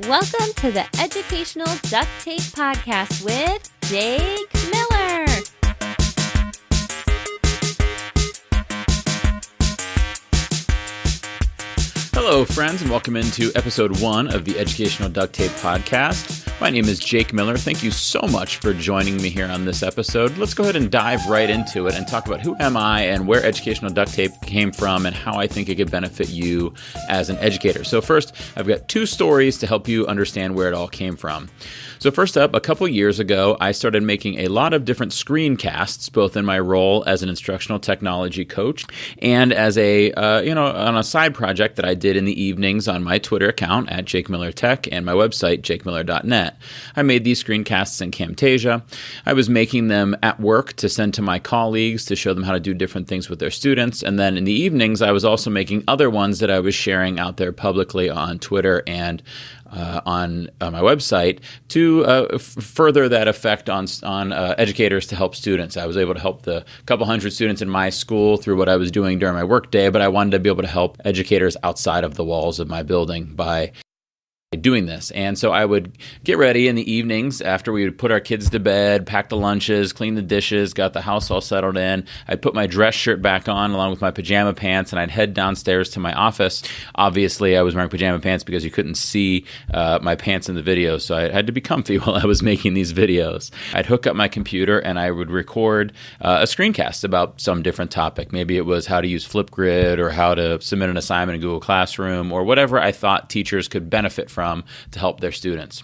Welcome to the Educational Duct Tape Podcast with Jake Miller. Hello, friends, and welcome into episode 1 of the Educational Duct Tape Podcast. My name is Jake Miller. Thank you so much for joining me here on this episode. Let's go ahead and dive right into it and talk about who am I and where Educational Duct Tape came from and how I think it could benefit you as an educator. So first, I've got 2 stories to help you understand where it all came from. So first up, a couple years ago, I started making a lot of different screencasts, both in my role as an instructional technology coach and as on a side project that I did in the evenings on my Twitter account at Jake Miller Tech and my website, jakemiller.net. I made these screencasts in Camtasia. I was making them at work to send to my colleagues to show them how to do different things with their students. And then in the evenings, I was also making other ones that I was sharing out there publicly on Twitter and on my website to further that effect on educators to help students. I was able to help the couple hundred students in my school through what I was doing during my workday, but I wanted to be able to help educators outside of the walls of my building by doing this. And so I would get ready in the evenings after we would put our kids to bed, pack the lunches, clean the dishes, got the house all settled in. I'd put my dress shirt back on along with my pajama pants, and I'd head downstairs to my office. Obviously, I was wearing pajama pants because you couldn't see my pants in the video, so I had to be comfy while I was making these videos. I'd hook up my computer and I would record a screencast about some different topic. Maybe it was how to use Flipgrid or how to submit an assignment in Google Classroom or whatever I thought teachers could benefit from to help their students.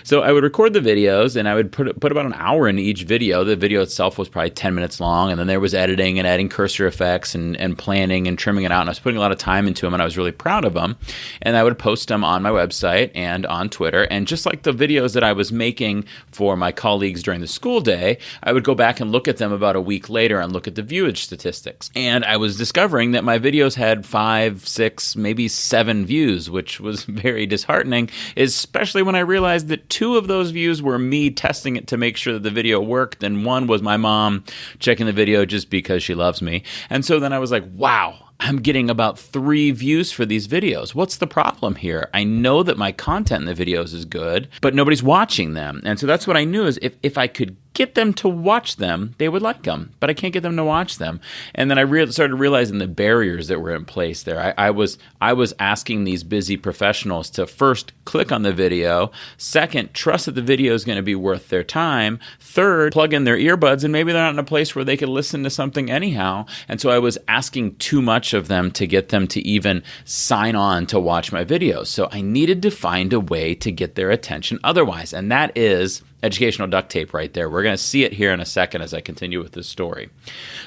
So I would record the videos and I would put about an hour into each video. The video itself was probably 10 minutes long, and then there was editing and adding cursor effects and planning and trimming it out. And I was putting a lot of time into them, and I was really proud of them. And I would post them on my website and on Twitter. And just like the videos that I was making for my colleagues during the school day, I would go back and look at them about a week later and look at the viewage statistics. And I was discovering that my videos had 5, 6, maybe 7 views, which was very disheartening, especially when I realized that 2 of those views were me testing it to make sure that the video worked, and 1 was my mom checking the video just because she loves me. And so then I was like, wow, I'm getting about 3 views for these videos. What's the problem here? I know that my content in the videos is good, but nobody's watching them. And so that's what I knew is if I could get them to watch them, they would like them, but I can't get them to watch them. And then I started realizing the barriers that were in place there. I was asking these busy professionals to first click on the video, second, trust that the video is going to be worth their time, third, plug in their earbuds, and maybe they're not in a place where they could listen to something anyhow. And so I was asking too much of them to get them to even sign on to watch my videos. So I needed to find a way to get their attention otherwise, and that is Educational Duct Tape right there. We're going to see it here in a second as I continue with this story.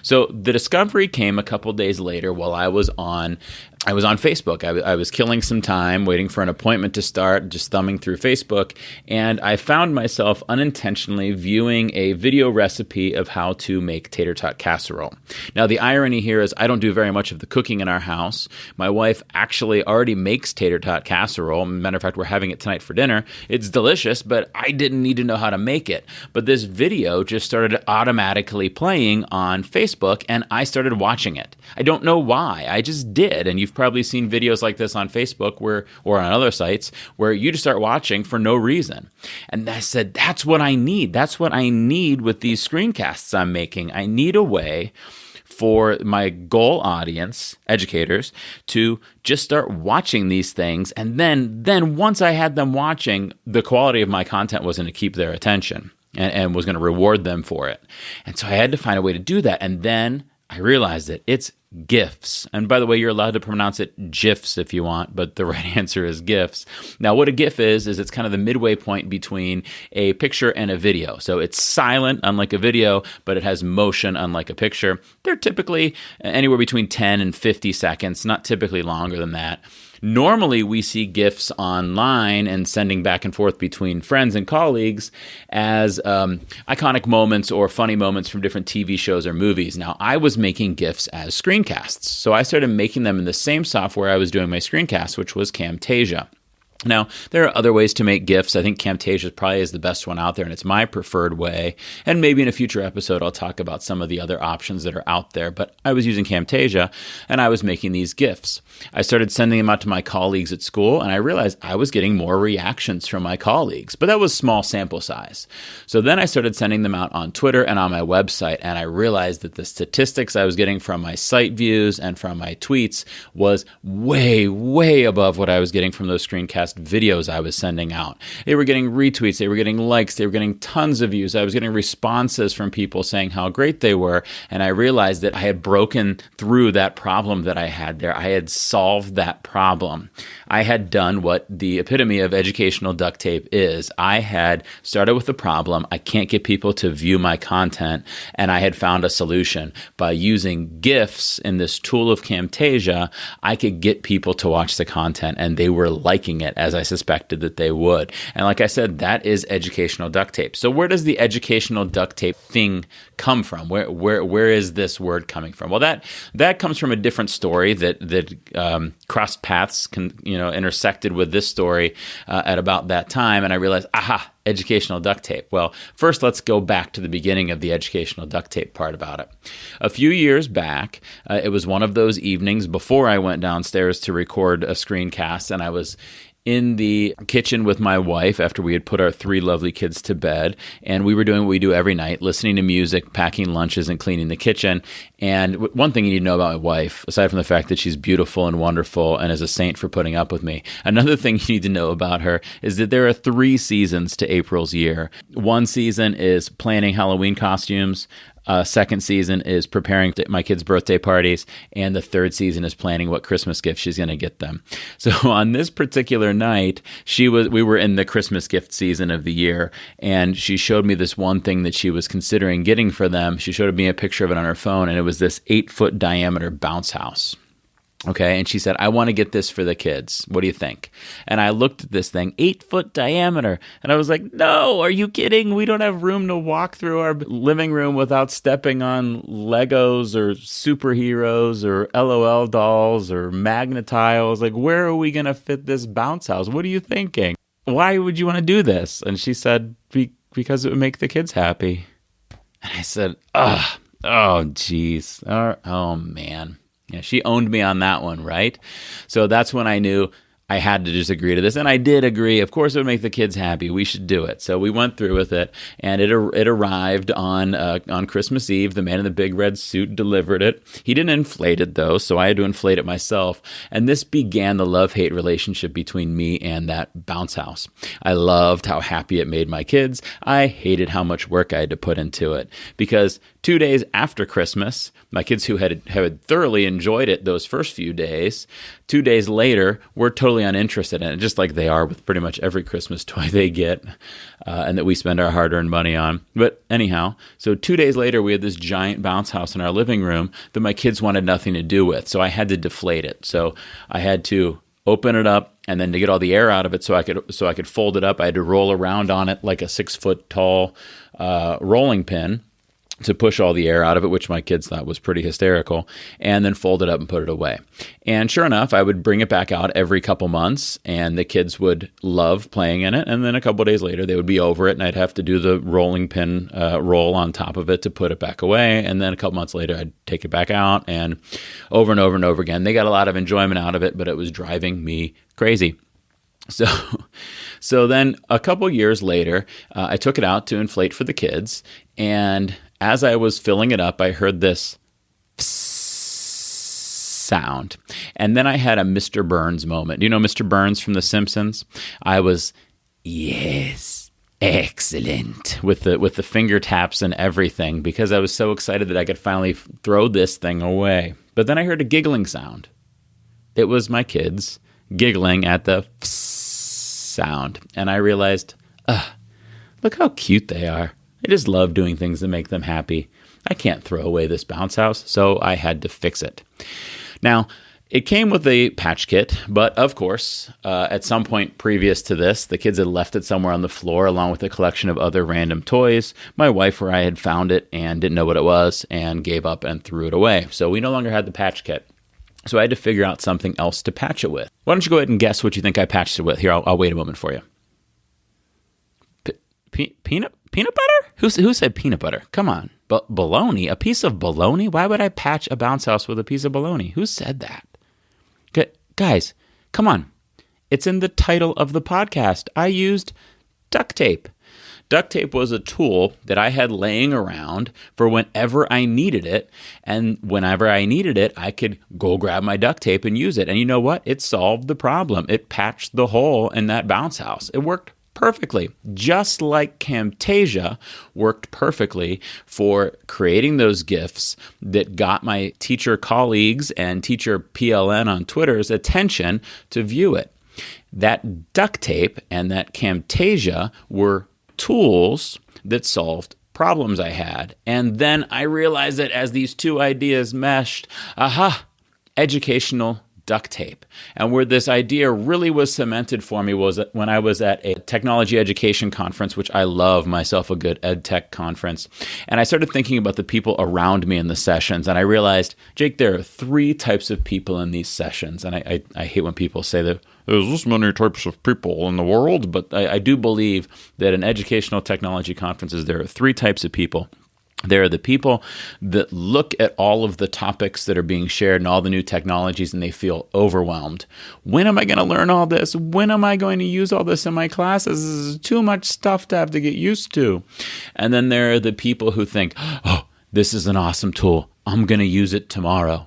So the discovery came a couple days later while I was on Facebook. I was killing some time waiting for an appointment to start, just thumbing through Facebook, and I found myself unintentionally viewing a video recipe of how to make Tater Tot Casserole. Now, the irony here is I don't do very much of the cooking in our house. My wife actually already makes Tater Tot Casserole. Matter of fact, we're having it tonight for dinner. It's delicious, but I didn't need to know how to make it. But this video just started automatically playing on Facebook, and I started watching it. I don't know why. I just did, and you've probably seen videos like this on Facebook or on other sites where you just start watching for no reason. And I said, that's what I need. That's what I need with these screencasts I'm making. I need a way for my goal audience, educators, to just start watching these things. And then once I had them watching, the quality of my content was going to keep their attention and was going to reward them for it. And so I had to find a way to do that. And then I realized that it's GIFs. And by the way, you're allowed to pronounce it GIFs if you want, but the right answer is GIFs. Now, what a GIF is it's kind of the midway point between a picture and a video. So it's silent, unlike a video, but it has motion, unlike a picture. They're typically anywhere between 10 and 50 seconds, not typically longer than that. Normally, we see GIFs online and sending back and forth between friends and colleagues as iconic moments or funny moments from different TV shows or movies. Now, I was making GIFs as screencasts. So I started making them in the same software I was doing my screencasts, which was Camtasia. Now, there are other ways to make GIFs. I think Camtasia probably is the best one out there, and it's my preferred way. And maybe in a future episode, I'll talk about some of the other options that are out there. But I was using Camtasia, and I was making these GIFs. I started sending them out to my colleagues at school, and I realized I was getting more reactions from my colleagues. But that was small sample size. So then I started sending them out on Twitter and on my website, and I realized that the statistics I was getting from my site views and from my tweets was way, way above what I was getting from those screencast videos I was sending out. They were getting retweets, they were getting likes, they were getting tons of views. I was getting responses from people saying how great they were, and I realized that I had broken through that problem that I had there. I had solved that problem. I had done what the epitome of educational duct tape is. I had started with the problem. I can't get people to view my content, and I had found a solution. By using GIFs in this tool of Camtasia, I could get people to watch the content, and they were liking it, as I suspected that they would. And like I said, that is educational duct tape. So where does the educational duct tape thing come from? Where is this word coming from? Well, that comes from a different story that crossed paths, intersected with this story at about that time. And I realized, aha, educational duct tape. Well, first, let's go back to the beginning of the educational duct tape part about it. A few years back, it was one of those evenings before I went downstairs to record a screencast, and I was in the kitchen with my wife after we had put our 3 lovely kids to bed, and we were doing what we do every night, listening to music, packing lunches, and cleaning the kitchen. And one thing you need to know about my wife, aside from the fact that she's beautiful and wonderful and is a saint for putting up with me, another thing you need to know about her is that there are 3 seasons to April's year. One season is planning Halloween costumes. Second season is preparing my kids' birthday parties, and the third season is planning what Christmas gift she's going to get them. So on this particular night, we were in the Christmas gift season of the year, and she showed me this one thing that she was considering getting for them. She showed me a picture of it on her phone, and it was this 8-foot diameter bounce house. Okay, and she said, I want to get this for the kids. What do you think? And I looked at this thing, 8-foot diameter, and I was like, no, are you kidding? We don't have room to walk through our living room without stepping on Legos or superheroes or LOL dolls or Magnetiles. Like, where are we going to fit this bounce house? What are you thinking? Why would you want to do this? And she said, because it would make the kids happy. And I said, oh, geez. Oh, man. Yeah, she owned me on that one, right? So that's when I knew I had to just agree to this. And I did agree. Of course, it would make the kids happy. We should do it. So we went through with it, and it arrived on Christmas Eve. The man in the big red suit delivered it. He didn't inflate it, though, so I had to inflate it myself. And this began the love-hate relationship between me and that bounce house. I loved how happy it made my kids. I hated how much work I had to put into it, because 2 days after Christmas, my kids who had thoroughly enjoyed it those first few days, 2 days later, were totally uninterested in it, just like they are with pretty much every Christmas toy they get and that we spend our hard-earned money on. But anyhow, so 2 days later, we had this giant bounce house in our living room that my kids wanted nothing to do with, so I had to deflate it. So I had to open it up, and then to get all the air out of it so I could fold it up, I had to roll around on it like a 6-foot tall rolling pin to push all the air out of it, which my kids thought was pretty hysterical, and then fold it up and put it away. And sure enough, I would bring it back out every couple months, and the kids would love playing in it. And then a couple days later, they would be over it, and I'd have to do the rolling pin roll on top of it to put it back away. And then a couple months later, I'd take it back out, and over and over again. They got a lot of enjoyment out of it, but it was driving me crazy. So then a couple years later, I took it out to inflate for the kids, and as I was filling it up, I heard this sound. And then I had a Mr. Burns moment. You know Mr. Burns from The Simpsons? I was, yes, excellent, with the finger taps and everything, because I was so excited that I could finally throw this thing away. But then I heard a giggling sound. It was my kids giggling at the sound. And I realized, look how cute they are. I just love doing things that make them happy. I can't throw away this bounce house, so I had to fix it. Now, it came with a patch kit, but of course, at some point previous to this, the kids had left it somewhere on the floor along with a collection of other random toys. My wife or I had found it and didn't know what it was and gave up and threw it away. So we no longer had the patch kit. So I had to figure out something else to patch it with. Why don't you go ahead and guess what you think I patched it with? Here, I'll wait a moment for you. Peanut butter? Who said peanut butter? Come on. Bologna? A piece of bologna? Why would I patch a bounce house with a piece of bologna? Who said that? Guys, come on. It's in the title of the podcast. I used duct tape. Duct tape was a tool that I had laying around for whenever I needed it. And whenever I needed it, I could go grab my duct tape and use it. And you know what? It solved the problem. It patched the hole in that bounce house. It worked perfectly, just like Camtasia worked perfectly for creating those GIFs that got my teacher colleagues and teacher PLN on Twitter's attention to view it. That duct tape and that Camtasia were tools that solved problems I had. And then I realized that as these two ideas meshed, educational duct tape. And where this idea really was cemented for me was when I was at a technology education conference, which I love myself a good EdTech conference. And I started thinking about the people around me in the sessions. And I realized, Jake, there are 3 types of people in these sessions. And I hate when people say that there's this many types of people in the world. But I do believe that in educational technology conferences, there are 3 types of people. There are the people that look at all of the topics that are being shared and all the new technologies and they feel overwhelmed. When am I going to learn all this? When am I going to use all this in my classes? This is too much stuff to have to get used to. And then there are the people who think, oh, this is an awesome tool. I'm going to use it tomorrow.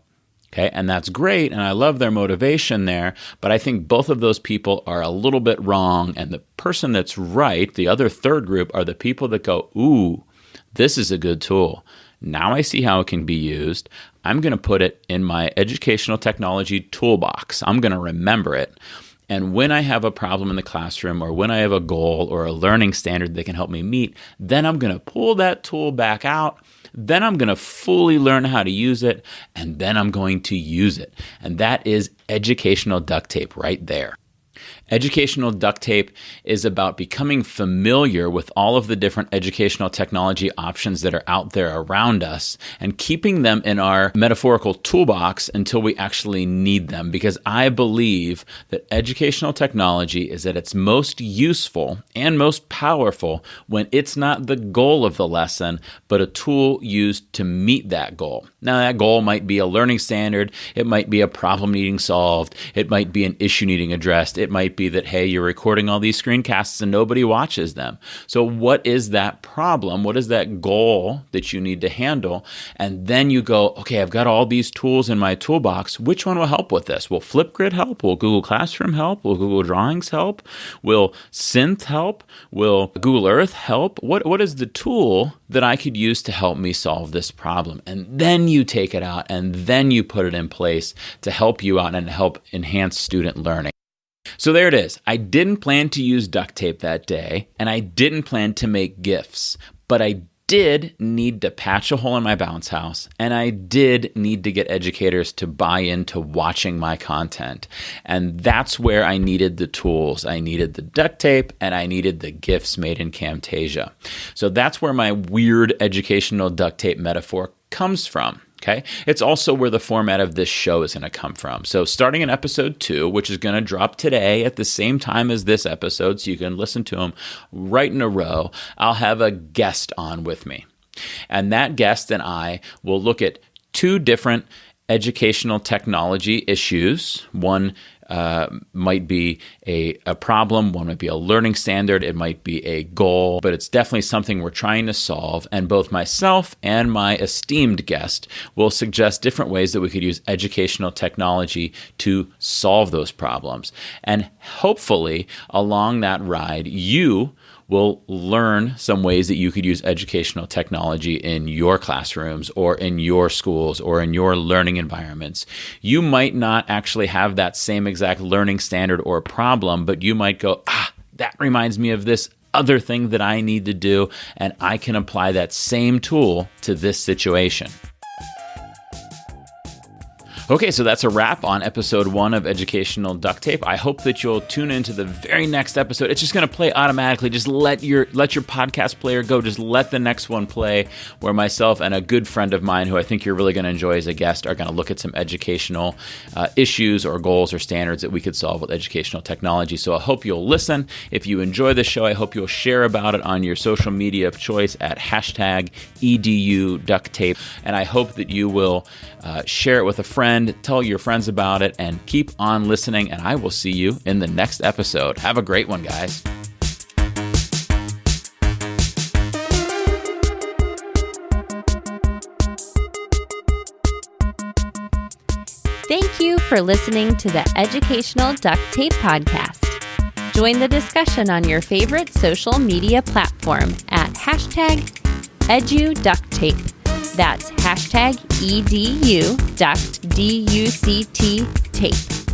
Okay, and that's great, and I love their motivation there, but I think both of those people are a little bit wrong, and the person that's right, the other third group, are the people that go, ooh, this is a good tool. Now I see how it can be used. I'm going to put it in my educational technology toolbox. I'm going to remember it. And when I have a problem in the classroom or when I have a goal or a learning standard that can help me meet, then I'm going to pull that tool back out. Then I'm going to fully learn how to use it. And then I'm going to use it. And that is educational duct tape right there. Educational duct tape is about becoming familiar with all of the different educational technology options that are out there around us and keeping them in our metaphorical toolbox until we actually need them. Because I believe that educational technology is at its most useful and most powerful when it's not the goal of the lesson, but a tool used to meet that goal. Now, that goal might be a learning standard. It might be a problem needing solved. It might be an issue needing addressed. It might be that, hey, you're recording all these screencasts and nobody watches them. So what is that problem? What is that goal that you need to handle? And then you go, okay, I've got all these tools in my toolbox. Which one will help with this? Will Flipgrid help? Will Google Classroom help? Will Google Drawings help? Will Synth help? Will Google Earth help? What is the tool that I could use to help me solve this problem? And then you take it out and then you put it in place to help you out and help enhance student learning. So there it is. I didn't plan to use duct tape that day, and I didn't plan to make GIFs, but I did need to patch a hole in my bounce house, and I did need to get educators to buy into watching my content. And that's where I needed the tools. I needed the duct tape, and I needed the GIFs made in Camtasia. So that's where my weird educational duct tape metaphor comes from. Okay. It's also where the format of this show is going to come from. So starting in episode 2, which is going to drop today at the same time as this episode, so you can listen to them right in a row, I'll have a guest on with me. And that guest and I will look at 2 different educational technology issues. One might be a problem, one might be a learning standard, it might be a goal, but it's definitely something we're trying to solve. And both myself and my esteemed guest will suggest different ways that we could use educational technology to solve those problems. And hopefully, along that ride, you will learn some ways that you could use educational technology in your classrooms or in your schools or in your learning environments. You might not actually have that same exact learning standard or problem, but you might go, that reminds me of this other thing that I need to do, and I can apply that same tool to this situation. Okay, so that's a wrap on episode 1 of Educational Duct Tape. I hope that you'll tune into the very next episode. It's just going to play automatically. Just let your podcast player go. Just let the next one play, where myself and a good friend of mine, who I think you're really going to enjoy as a guest, are going to look at some educational issues or goals or standards that we could solve with educational technology. So I hope you'll listen. If you enjoy the show, I hope you'll share about it on your social media of choice at hashtag #EDUDuctTape. And I hope that you will share it with a friend, tell your friends about it, and keep on listening. And I will see you in the next episode. Have a great one, guys. Thank you for listening to the Educational Duct Tape podcast. Join the discussion on your favorite social media platform at hashtag #EduDuctTape. That's hashtag EDUDuctTape.